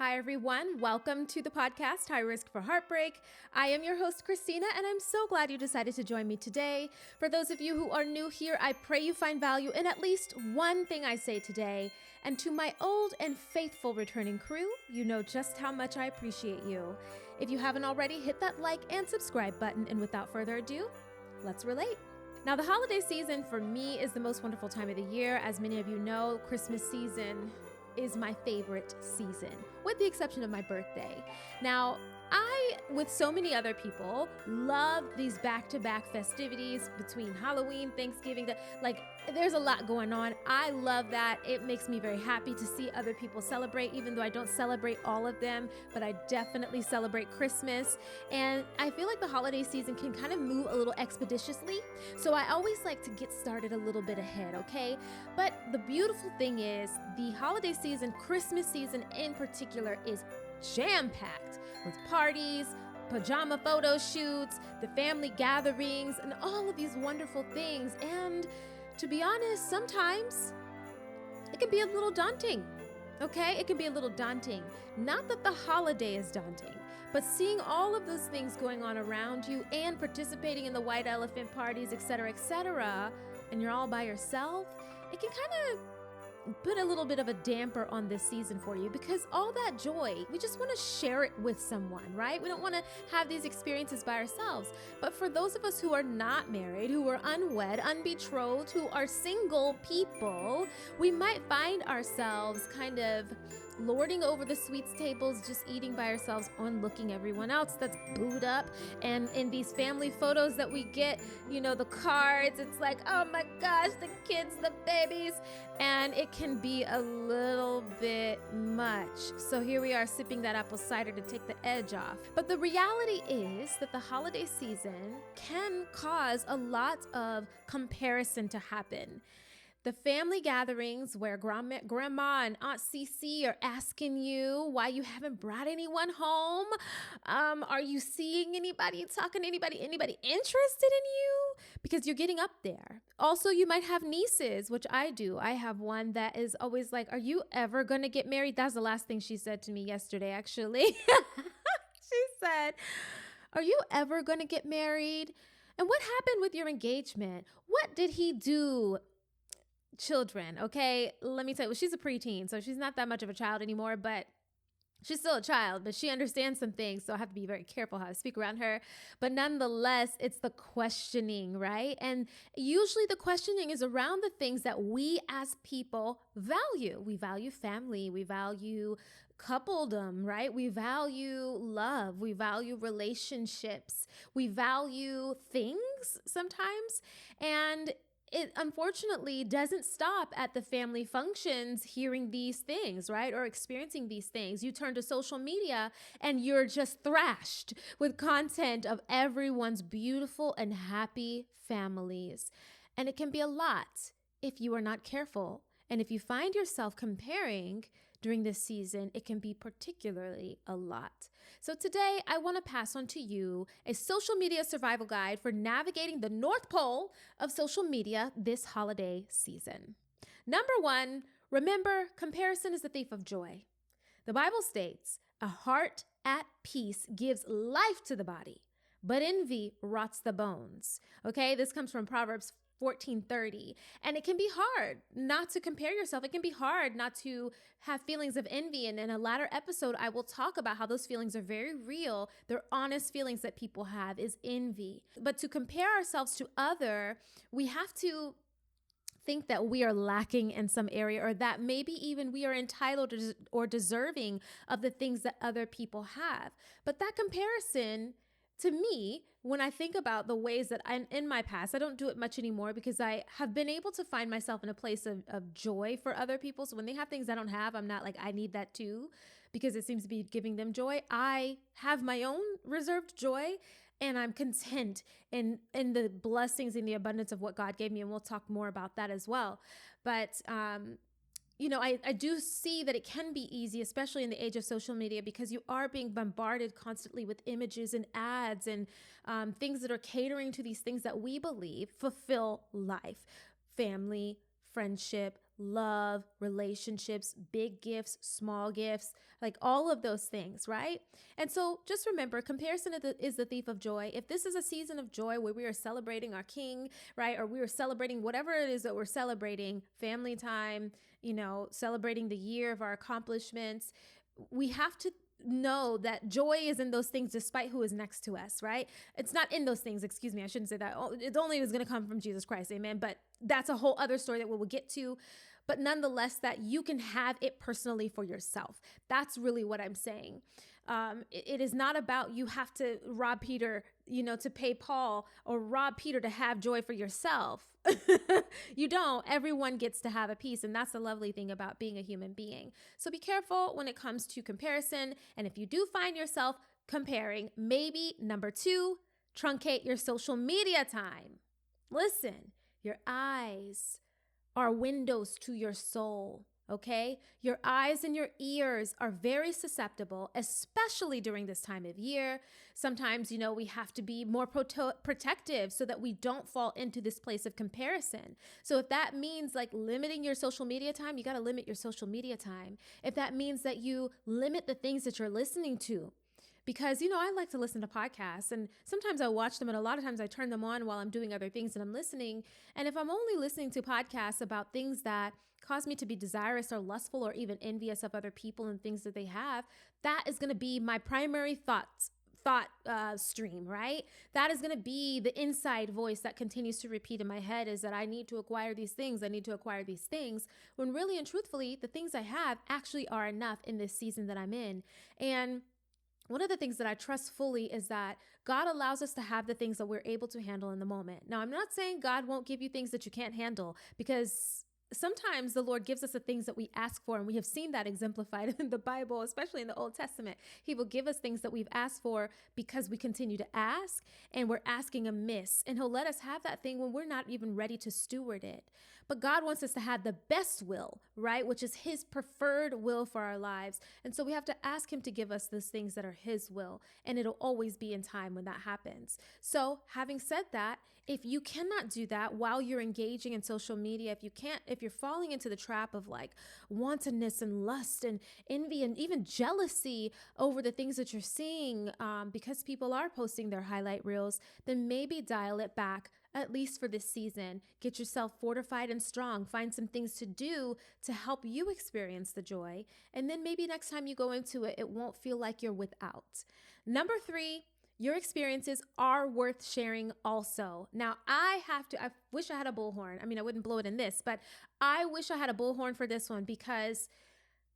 Hi, everyone. Welcome to the podcast, High Risk For Heartbreak. I am your host, Christina, and I'm so glad you decided to join me today. For those of you who are new here, I pray you find value in at least one thing I say today. And to my old and faithful returning crew, you know just how much I appreciate you. If you haven't already, hit that like and subscribe button. And without further ado, let's relate. Now, the holiday season for me is the most wonderful time of the year. As many of you know, Christmas season is my favorite season, with the exception of my birthday. Now, I, with so many other people, love these back-to-back festivities between Halloween, Thanksgiving. There's a lot going on. I love that. It makes me very happy to see other people celebrate, even though I don't celebrate all of them, but I definitely celebrate Christmas. And I feel like the holiday season can kind of move a little expeditiously. So I always like to get started a little bit ahead, okay? But the beautiful thing is the holiday season, Christmas season in particular, is jam-packed with parties, pajama photo shoots, the family gatherings, and all of these wonderful things. And to be honest, sometimes it can be a little daunting, okay? It can be a little daunting. Not that the holiday is daunting, but seeing all of those things going on around you and participating in the white elephant parties, etc., and you're all by yourself, it can kind of put a little bit of a damper on this season for you, because all that joy, we just want to share it with someone, right? We don't want to have these experiences by ourselves. But for those of us who are not married, who are unwed, unbetrothed, who are single people, we might find ourselves kind of lording over the sweets tables, just eating by ourselves, looking everyone else that's booed up. And in these family photos that we get, the cards, it's like, oh my gosh, the kids, the babies, and it can be a little bit much. So here we are sipping that apple cider to take the edge off. But the reality is that the holiday season can cause a lot of comparison to happen. The family gatherings where grandma and Aunt Cece are asking you why you haven't brought anyone home. Are you seeing anybody, talking to anybody interested in you? Because you're getting up there. Also, you might have nieces, which I do. I have one that is always like, are you ever going to get married? That's the last thing she said to me yesterday, actually. She said, are you ever going to get married? And what happened with your engagement? What did he do? Children, okay? Let me tell you, she's a preteen, so she's not that much of a child anymore, but she's still a child, but she understands some things, so I have to be very careful how I speak around her. But nonetheless, it's the questioning, right? And usually the questioning is around the things that we as people value. We value family, we value coupledom, right? We value love, we value relationships, we value things sometimes, and it unfortunately doesn't stop at the family functions hearing these things, right? Or experiencing these things. You turn to social media and you're just thrashed with content of everyone's beautiful and happy families. And it can be a lot if you are not careful. And if you find yourself comparing during this season, it can be particularly a lot. So today, I want to pass on to you a social media survival guide for navigating the North Pole of social media this holiday season. Number one, remember, comparison is the thief of joy. The Bible states, a heart at peace gives life to the body, but envy rots the bones. Okay, this comes from Proverbs 14:30. And it can be hard not to compare yourself. It can be hard not to have feelings of envy. And in a latter episode, I will talk about how those feelings are very real. They're honest feelings that people have is envy. But to compare ourselves to other, we have to think that we are lacking in some area, or that maybe even we are entitled or deserving of the things that other people have. But that comparison, to me, when I think about the ways that I'm in my past, I don't do it much anymore because I have been able to find myself in a place of joy for other people. So when they have things I don't have, I'm not like, I need that too, because it seems to be giving them joy. I have my own reserved joy, and I'm content in the blessings and the abundance of what God gave me. And we'll talk more about that as well. But, I do see that it can be easy, especially in the age of social media, because you are being bombarded constantly with images and ads and things that are catering to these things that we believe fulfill life, family, friendship, love, relationships, big gifts, small gifts, like all of those things, right? And so just remember, comparison is the thief of joy. If this is a season of joy where we are celebrating our King, right? Or we are celebrating whatever it is that we're celebrating, family time, celebrating the year of our accomplishments, we have to know that joy is in those things despite who is next to us, right? It's not in those things, excuse me, I shouldn't say that. It only is going to come from Jesus Christ, amen? But that's a whole other story that we will get to. But nonetheless, that you can have it personally for yourself. That's really what I'm saying. It is not about you have to rob Peter, to pay Paul, or rob Peter to have joy for yourself. You don't. Everyone gets to have a piece. And that's the lovely thing about being a human being. So be careful when it comes to comparison. And if you do find yourself comparing, maybe number 2, truncate your social media time. Listen, your eyes are windows to your soul. Okay? Your eyes and your ears are very susceptible, especially during this time of year. Sometimes, we have to be more protective so that we don't fall into this place of comparison. So if that means like limiting your social media time, you got to limit your social media time. If that means that you limit the things that you're listening to, because, I like to listen to podcasts, and sometimes I watch them, and a lot of times I turn them on while I'm doing other things and I'm listening. And if I'm only listening to podcasts about things that cause me to be desirous or lustful or even envious of other people and things that they have, that is going to be my primary thought stream, right? That is going to be the inside voice that continues to repeat in my head, is that I need to acquire these things. I need to acquire these things, when really and truthfully, the things I have actually are enough in this season that I'm in. And one of the things that I trust fully is that God allows us to have the things that we're able to handle in the moment. Now, I'm not saying God won't give you things that you can't handle, because sometimes the Lord gives us the things that we ask for, and we have seen that exemplified in the Bible, especially in the Old Testament. He will give us things that we've asked for because we continue to ask, and we're asking amiss, and He'll let us have that thing when we're not even ready to steward it. But God wants us to have the best will, right? Which is His preferred will for our lives. And so we have to ask Him to give us those things that are His will, and it'll always be in time when that happens. So having said that, if you cannot do that while you're engaging in social media, if you're falling into the trap of like wantonness and lust and envy and even jealousy over the things that you're seeing, because people are posting their highlight reels, then maybe dial it back, at least for this season. Get yourself fortified and strong. Find some things to do to help you experience the joy. And then maybe next time you go into it, it won't feel like you're without. Number 3, your experiences are worth sharing also. Now, I wish I had a bullhorn. I mean, I wouldn't blow it in this, but I wish I had a bullhorn for this one, because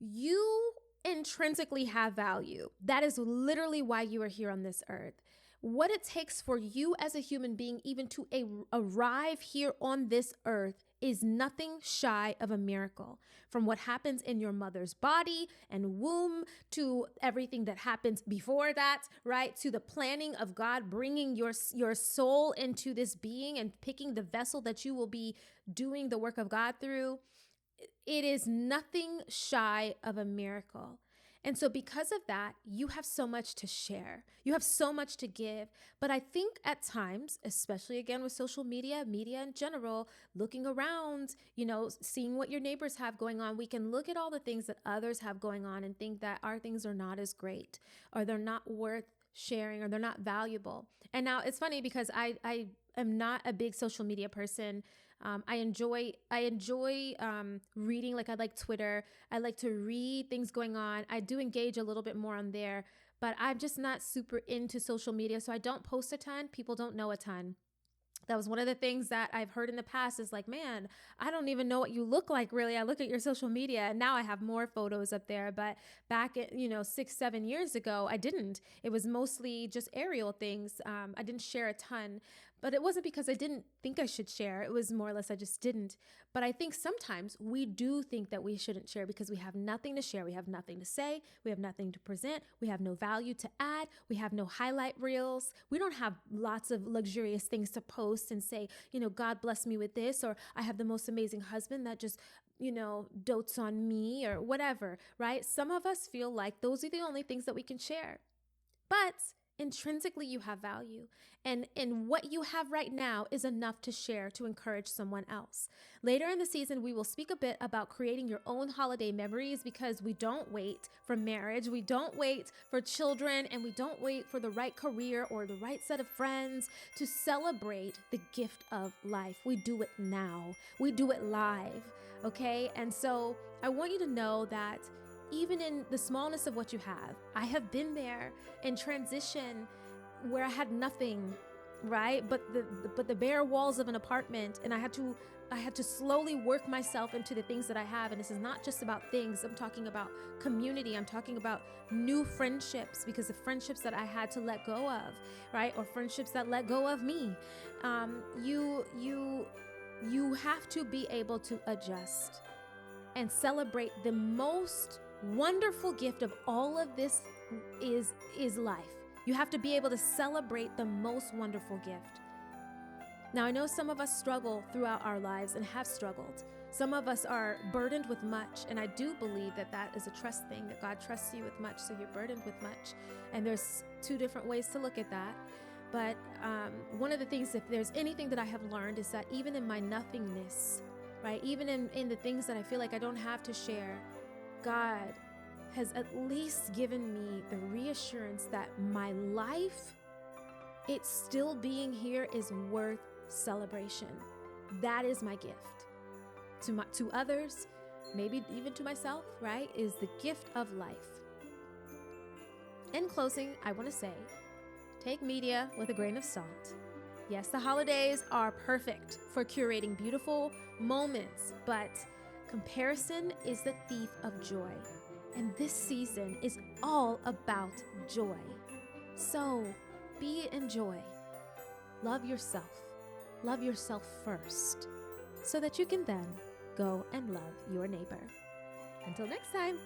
you intrinsically have value. That is literally why you are here on this earth. What it takes for you as a human being even to arrive here on this earth is nothing shy of a miracle. From what happens in your mother's body and womb, to everything that happens before that, right? To the planning of God bringing your soul into this being and picking the vessel that you will be doing the work of God through. It is nothing shy of a miracle. And so because of that, you have so much to share. You have so much to give. But I think at times, especially again with social media in general, looking around, seeing what your neighbors have going on, we can look at all the things that others have going on and think that our things are not as great, or they're not worth sharing, or they're not valuable. And now it's funny because I am not a big social media person. I enjoy reading. Like, I like Twitter. I like to read things going on. I do engage a little bit more on there, but I'm just not super into social media. So I don't post a ton. People don't know a ton. That was one of the things that I've heard in the past, is like, man, I don't even know what you look like, really. I look at your social media, and now I have more photos up there. But back at, 6-7 years ago, I didn't. It was mostly just aerial things. I didn't share a ton, but it wasn't because I didn't think I should share. It was more or less I just didn't. But I think sometimes we do think that we shouldn't share because we have nothing to share. We have nothing to say. We have nothing to present. We have no value to add. We have no highlight reels. We don't have lots of luxurious things to post and say, God bless me with this, or I have the most amazing husband that just, dotes on me, or whatever, right? Some of us feel like those are the only things that we can share. But Intrinsically, you have value. And what you have right now is enough to share to encourage someone else. Later in the season, we will speak a bit about creating your own holiday memories, because we don't wait for marriage, we don't wait for children, and we don't wait for the right career or the right set of friends to celebrate the gift of life. We do it now. We do it live, okay? And so I want you to know that even in the smallness of what you have, I have been there in transition where I had nothing, right? But the bare walls of an apartment, and I had to slowly work myself into the things that I have. And this is not just about things. I'm talking about community. I'm talking about new friendships, because the friendships that I had to let go of, right? Or friendships that let go of me. You have to be able to adjust and celebrate the most wonderful gift of all of this is life. You have to be able to celebrate the most wonderful gift. Now, I know some of us struggle throughout our lives and have struggled. Some of us are burdened with much, and I do believe that is a trust thing, that God trusts you with much, so you're burdened with much. And there's two different ways to look at that. But one of the things, if there's anything that I have learned, is that even in my nothingness, right, even in the things that I feel like I don't have to share, God has at least given me the reassurance that my life, it's still being here, is worth celebration. That is my gift to others, maybe even to myself, right? Is the gift of life. In closing, I want to say, take media with a grain of salt. Yes, the holidays are perfect for curating beautiful moments, but comparison is the thief of joy. And this season is all about joy. So be in joy. Love yourself. Love yourself first, so that you can then go and love your neighbor. Until next time.